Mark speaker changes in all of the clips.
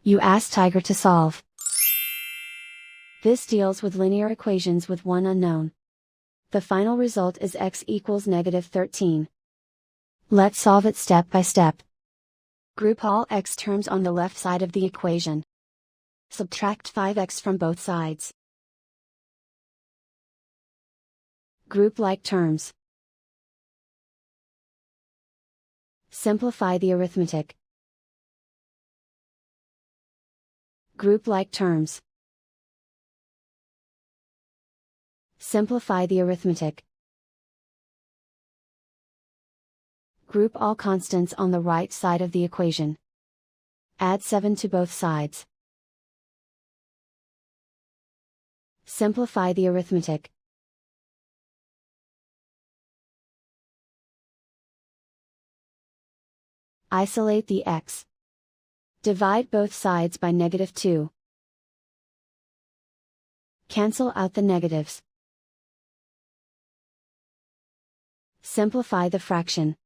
Speaker 1: You ask Tiger to solve. This deals with linear equations with one unknown. The final result is x equals -13. Let's solve it step by step. Group all x terms on the left side of the equation. Subtract 5x from both sides. Group like terms. Simplify the arithmetic. Group like terms. Simplify the arithmetic. Group all constants on the right side of the equation. Add 7 to both sides. Simplify the arithmetic. Isolate the x. Divide both sides by -2. Cancel out the negatives. Simplify the fraction.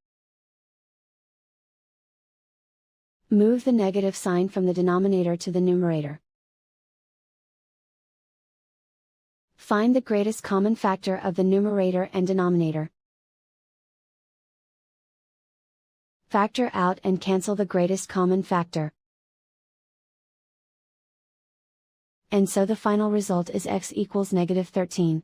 Speaker 1: Move the negative sign from the denominator to the numerator. Find the greatest common factor of the numerator and denominator. Factor out and cancel the greatest common factor. And so the final result is x equals -13.